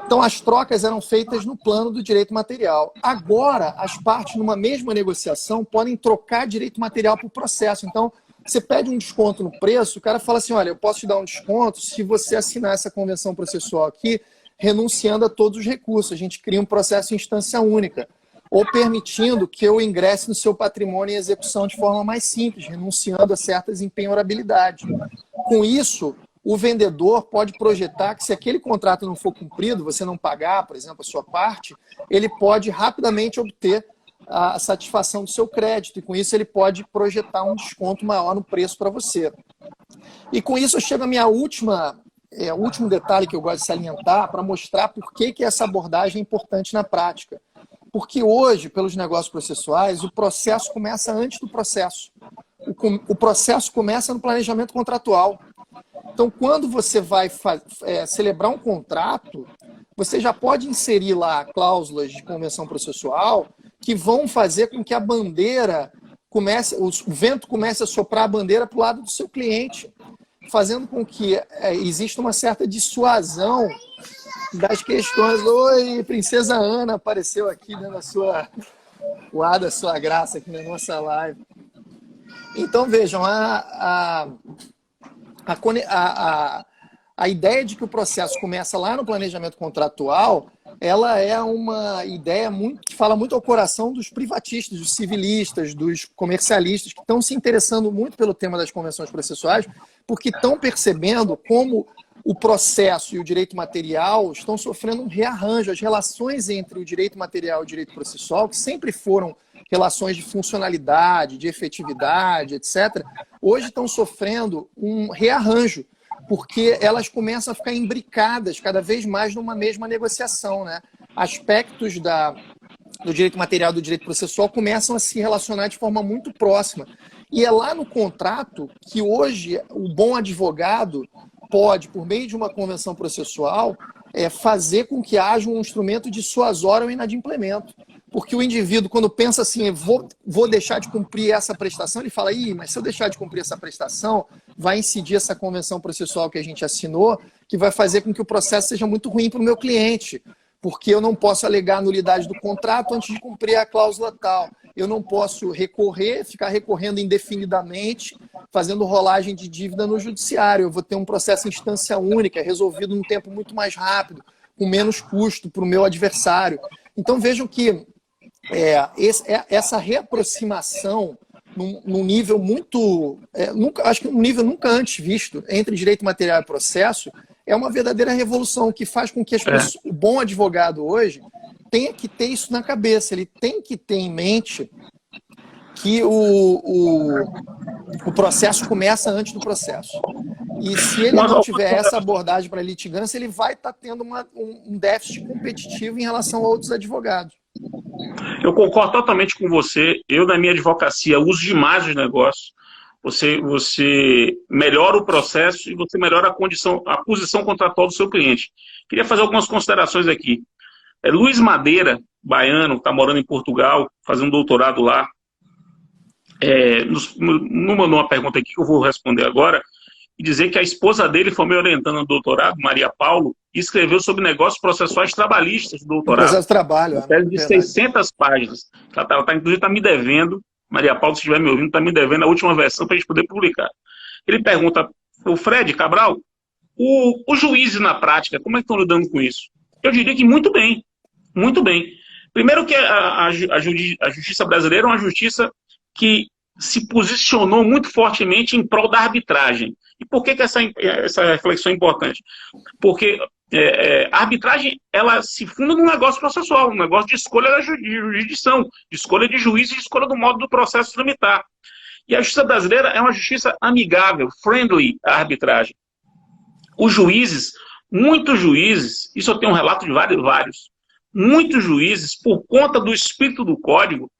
Então, as trocas eram feitas no plano do direito material. Agora, as partes, numa mesma negociação, podem trocar direito material por processo. Então, você pede um desconto no preço, o cara fala assim, olha, eu posso te dar um desconto se você assinar essa convenção processual aqui, renunciando a todos os recursos. A gente cria um processo em instância única, ou permitindo que eu ingresse no seu patrimônio em execução de forma mais simples, renunciando a certas empenhorabilidades. Com isso, o vendedor pode projetar que se aquele contrato não for cumprido, você não pagar, por exemplo, a sua parte, ele pode rapidamente obter a satisfação do seu crédito, e com isso ele pode projetar um desconto maior no preço para você. E com isso eu chego à minha o último detalhe que eu gosto de salientar para mostrar por que essa abordagem é importante na prática. Porque hoje, pelos negócios processuais, o processo começa antes do processo. O processo começa no planejamento contratual. Então, quando você vai celebrar um contrato, você já pode inserir lá cláusulas de convenção processual que vão fazer com que a bandeira o vento comece a soprar a bandeira para o lado do seu cliente, fazendo com que exista uma certa dissuasão das questões. Oi, Princesa Ana apareceu aqui dando a sua graça aqui na nossa live. Então, vejam, a ideia de que o processo começa lá no planejamento contratual, ela é uma ideia que fala muito ao coração dos privatistas, dos civilistas, dos comercialistas, que estão se interessando muito pelo tema das convenções processuais, porque estão percebendo como o processo e o direito material estão sofrendo um rearranjo. As relações entre o direito material e o direito processual, que sempre foram relações de funcionalidade, de efetividade, etc., hoje estão sofrendo um rearranjo, porque elas começam a ficar imbricadas cada vez mais numa mesma negociação, né? Aspectos do direito material e do direito processual começam a se relacionar de forma muito próxima. E é lá no contrato que hoje o bom advogado pode, por meio de uma convenção processual, fazer com que haja um instrumento dissuasório ou inadimplemento. Porque o indivíduo, quando pensa assim, vou deixar de cumprir essa prestação, ele fala, mas se eu deixar de cumprir essa prestação, vai incidir essa convenção processual que a gente assinou, que vai fazer com que o processo seja muito ruim para o meu cliente, porque eu não posso alegar a nulidade do contrato antes de cumprir a cláusula tal. Eu não posso ficar recorrendo indefinidamente, fazendo rolagem de dívida no judiciário. Eu vou ter um processo em instância única, resolvido num tempo muito mais rápido, com menos custo para o meu adversário. Então vejam que essa reaproximação num nível muito, acho que um nível nunca antes visto entre direito material e processo, é uma verdadeira revolução que faz com que o bom advogado hoje tenha que ter isso na cabeça. Ele tem que ter em mente que o processo começa antes do processo. E se ele não tiver essa abordagem para litigância, ele vai estar tendo um déficit competitivo em relação a outros advogados. Eu concordo totalmente com você. Eu, na minha advocacia, uso demais os negócios. Você melhora o processo e você melhora a posição contratual do seu cliente. Queria fazer algumas considerações aqui. Luiz Madeira, baiano, está morando em Portugal, fazendo doutorado lá, nos mandou uma pergunta aqui que eu vou responder agora, e dizer que a esposa dele foi me orientando no doutorado, Maria Paulo, e escreveu sobre negócios processuais trabalhistas do doutorado. Processo de trabalho. Uma tese de 600 páginas. Inclusive, está me devendo, Maria Paulo, se estiver me ouvindo, está me devendo a última versão para a gente poder publicar. Ele pergunta, o Fred Cabral, os juízes na prática, como é que estão lidando com isso? Eu diria que muito bem, muito bem. Primeiro que a justiça brasileira é uma justiça que se posicionou muito fortemente em prol da arbitragem. E por que essa reflexão é importante? Porque a arbitragem ela se funda num negócio processual, um negócio de escolha da jurisdição, de escolha de juiz e de escolha do modo do processo tramitar. E a justiça brasileira é uma justiça amigável, friendly à arbitragem. Os juízes, muitos juízes, isso eu tenho um relato de vários, muitos juízes, por conta do espírito do código,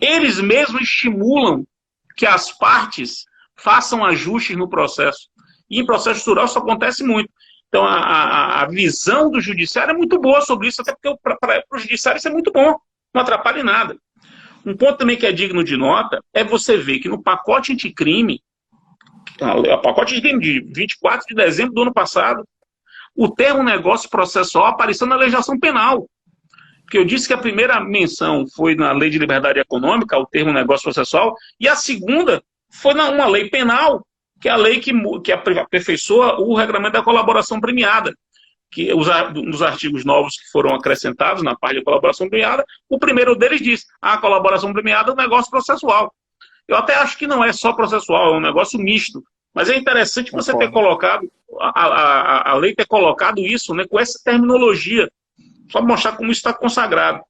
eles mesmos estimulam que as partes façam ajustes no processo. E em processo estrutural isso acontece muito. Então a visão do judiciário é muito boa sobre isso, até porque para o judiciário isso é muito bom, não atrapalha em nada. Um ponto também que é digno de nota é você ver que no pacote anticrime, o pacote anticrime de 24 de dezembro do ano passado, o termo negócio processual apareceu na legislação penal. Porque eu disse que a primeira menção foi na Lei de Liberdade Econômica, o termo negócio processual, e a segunda foi numa lei penal, que é a lei que aperfeiçoa o regulamento da colaboração premiada. Que nos artigos novos que foram acrescentados na parte de colaboração premiada, o primeiro deles diz, a colaboração premiada é um negócio processual. Eu até acho que não é só processual, é um negócio misto. Mas é interessante você ter colocado, a lei ter colocado isso, né, com essa terminologia, só mostrar como isso está consagrado.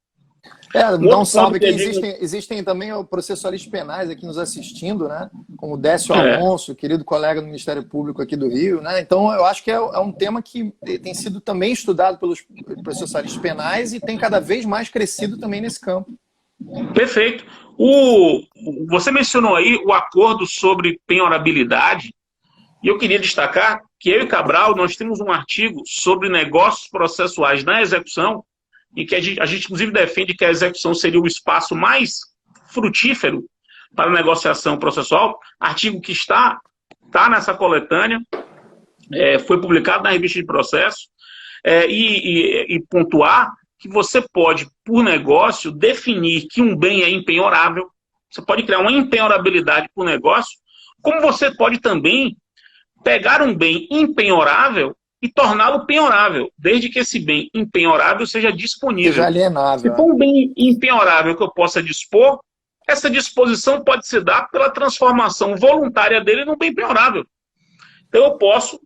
Dá um salve que existem também processualistas penais aqui nos assistindo, né? Como o Décio Alonso, querido colega do Ministério Público aqui do Rio, né? Então eu acho que é um tema que tem sido também estudado pelos processualistas penais e tem cada vez mais crescido também nesse campo. Perfeito. Você mencionou aí o acordo sobre penhorabilidade, e eu queria destacar que eu e Cabral, nós temos um artigo sobre negócios processuais na execução, e que a gente inclusive defende que a execução seria o espaço mais frutífero para a negociação processual, artigo que está nessa coletânea, foi publicado na revista de processo, e pontuar que você pode, por negócio, definir que um bem é impenhorável, você pode criar uma impenhorabilidade por negócio, como você pode também pegar um bem impenhorável e torná-lo penhorável, desde que esse bem impenhorável seja disponível. Seja alienável. Se for um bem impenhorável que eu possa dispor, essa disposição pode se dar pela transformação voluntária dele num bem penhorável. Então eu posso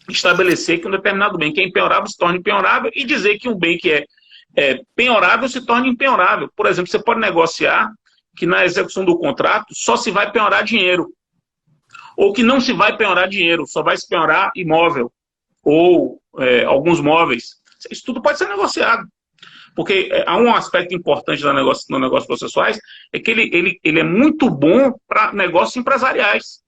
estabelecer que um determinado bem que é impenhorável se torne penhorável e dizer que um bem que é penhorável se torne impenhorável. Por exemplo, você pode negociar que na execução do contrato só se vai penhorar dinheiro, ou que não se vai penhorar dinheiro, só vai se penhorar imóvel, ou alguns móveis. Isso tudo pode ser negociado. Porque há um aspecto importante no negócio processuais, é que ele é muito bom para negócios empresariais.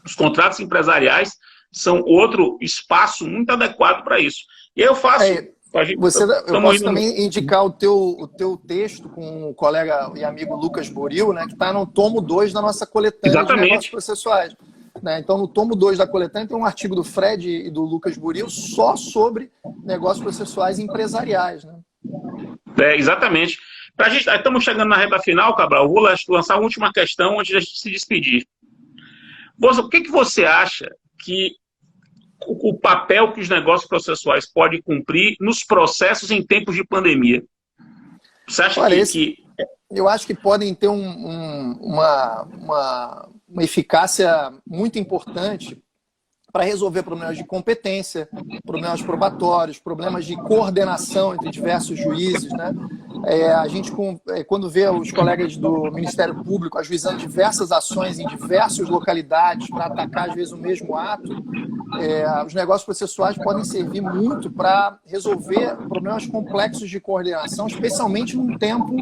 Os contratos empresariais são outro espaço muito adequado para isso. E aí eu faço... eu posso também indicar o teu texto com o colega e amigo Lucas Boril, né, que está no tomo 2 da nossa coletânea de negócios processuais. Né? Então, no tomo 2 da coletânea tem um artigo do Fred e do Lucas Boril só sobre negócios processuais empresariais. Né? Exatamente. Estamos chegando na reta final, Cabral. Eu vou lançar a última questão antes de a gente se despedir. O que você acha que o papel que os negócios processuais podem cumprir nos processos em tempos de pandemia? Você acha eu acho que podem ter uma eficácia muito importante para resolver problemas de competência, problemas probatórios, problemas de coordenação entre diversos juízes, né? A gente, quando vê os colegas do Ministério Público ajuizando diversas ações em diversas localidades para atacar, às vezes, o mesmo ato, os negócios processuais podem servir muito para resolver problemas complexos de coordenação, especialmente num tempo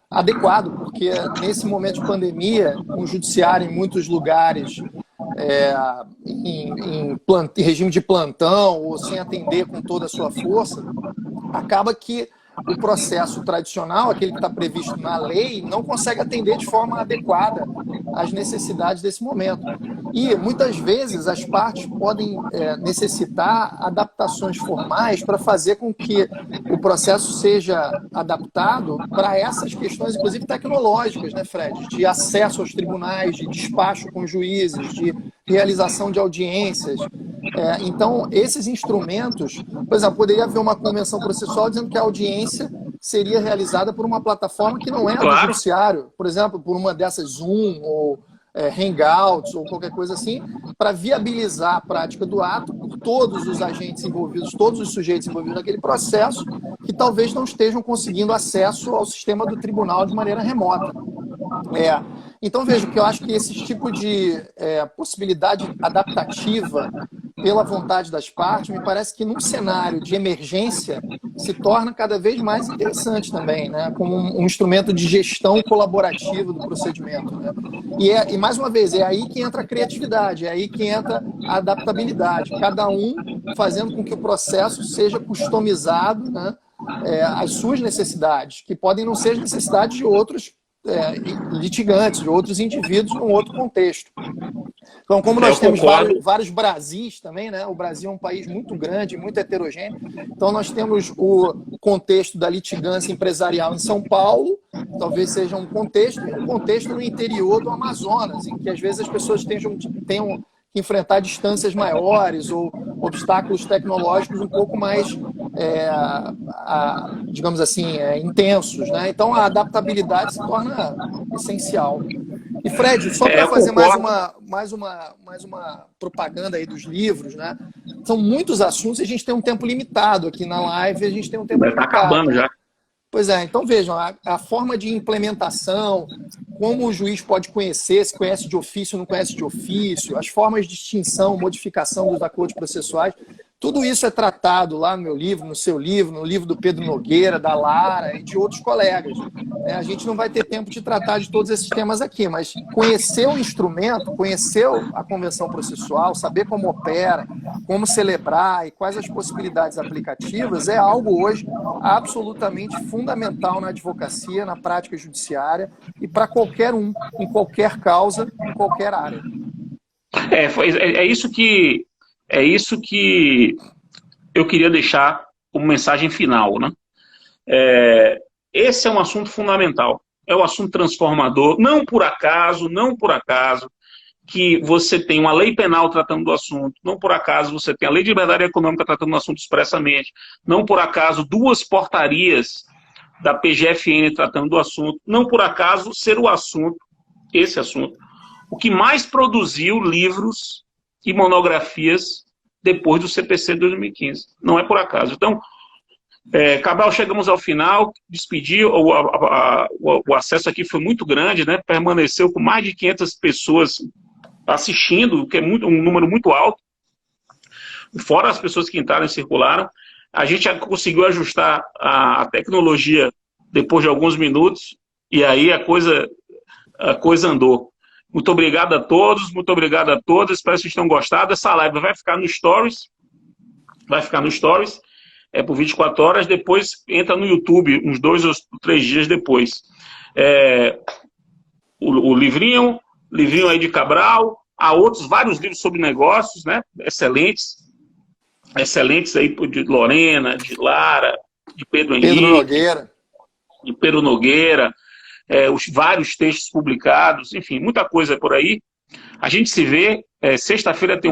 adequado, porque nesse momento de pandemia, o judiciário em muitos lugares em regime de plantão ou sem atender com toda a sua força, acaba que o processo tradicional, aquele que está previsto na lei, não consegue atender de forma adequada às necessidades desse momento. E, muitas vezes, as partes podem necessitar adaptações formais para fazer com que o processo seja adaptado para essas questões, inclusive tecnológicas, né, Fred? De acesso aos tribunais, de despacho com juízes, de realização de audiências. Então, esses instrumentos, por exemplo, poderia haver uma convenção processual dizendo que a audiência seria realizada por uma plataforma que não é do judiciário, por exemplo, por uma dessas Zoom ou Hangouts ou qualquer coisa assim, para viabilizar a prática do ato por todos os agentes envolvidos, todos os sujeitos envolvidos naquele processo, que talvez não estejam conseguindo acesso ao sistema do tribunal de maneira remota. Então, vejo que eu acho que esse tipo de possibilidade adaptativa pela vontade das partes, me parece que num cenário de emergência se torna cada vez mais interessante também, né? Como um instrumento de gestão colaborativa do procedimento, né? E mais uma vez, é aí que entra a criatividade, é aí que entra a adaptabilidade, cada um fazendo com que o processo seja customizado, né? Às suas necessidades, que podem não ser as necessidades de outros litigantes, de outros indivíduos num outro contexto. Então, como nós temos vários Brasis também, né? O Brasil é um país muito grande, muito heterogêneo. Então, nós temos o contexto da litigância empresarial em São Paulo, talvez seja um contexto no interior do Amazonas, em que às vezes as pessoas tenham que enfrentar distâncias maiores ou obstáculos tecnológicos um pouco mais, digamos assim, intensos, né? Então, a adaptabilidade se torna essencial. E, Fred, só para fazer mais uma propaganda aí dos livros, né? São muitos assuntos e a gente tem um tempo limitado aqui na live, a gente tem um tempo limitado. Está acabando já. Pois é, então vejam, a forma de implementação, como o juiz pode conhecer, se conhece de ofício ou não conhece de ofício, as formas de extinção, modificação dos acordos processuais, tudo isso é tratado lá no meu livro, no seu livro, no livro do Pedro Nogueira, da Lara e de outros colegas. A gente não vai ter tempo de tratar de todos esses temas aqui, mas conhecer o instrumento, conhecer a convenção processual, saber como opera, como celebrar e quais as possibilidades aplicativas é algo hoje absolutamente fundamental na advocacia, na prática judiciária e para qualquer um, em qualquer causa, em qualquer área. É isso que eu queria deixar como mensagem final, né? Esse é um assunto fundamental, é um assunto transformador. Não por acaso que você tem uma lei penal tratando do assunto, não por acaso você tem a lei de liberdade econômica tratando do assunto expressamente, não por acaso 2 portarias da PGFN tratando do assunto, não por acaso ser esse assunto, o que mais produziu livros e monografias depois do CPC de 2015. Não é por acaso. Então, Cabral, chegamos ao final, despedir, o acesso aqui foi muito grande, né? Permaneceu com mais de 500 pessoas assistindo, o que é um número muito alto, fora as pessoas que entraram e circularam. A gente já conseguiu ajustar a tecnologia depois de alguns minutos, e aí a coisa andou. Muito obrigado a todos, muito obrigado a todas. Espero que vocês tenham gostado. Essa live vai ficar no Stories. Por 24 horas. Depois entra no YouTube, uns 2 ou 3 dias depois. O livrinho aí de Cabral. Há vários livros sobre negócios, né? Excelentes aí, de Lorena, de Lara, de Pedro Henrique. De Pedro Nogueira. Os vários textos publicados, enfim, muita coisa por aí. A gente se vê, sexta-feira tem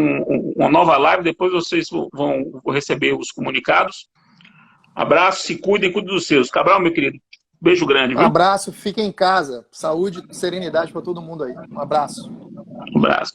uma nova live, depois vocês vão receber os comunicados. Abraço, se cuidem dos seus. Cabral, meu querido, beijo grande. Viu? Um abraço, fiquem em casa. Saúde e serenidade para todo mundo aí. Um abraço. Um abraço.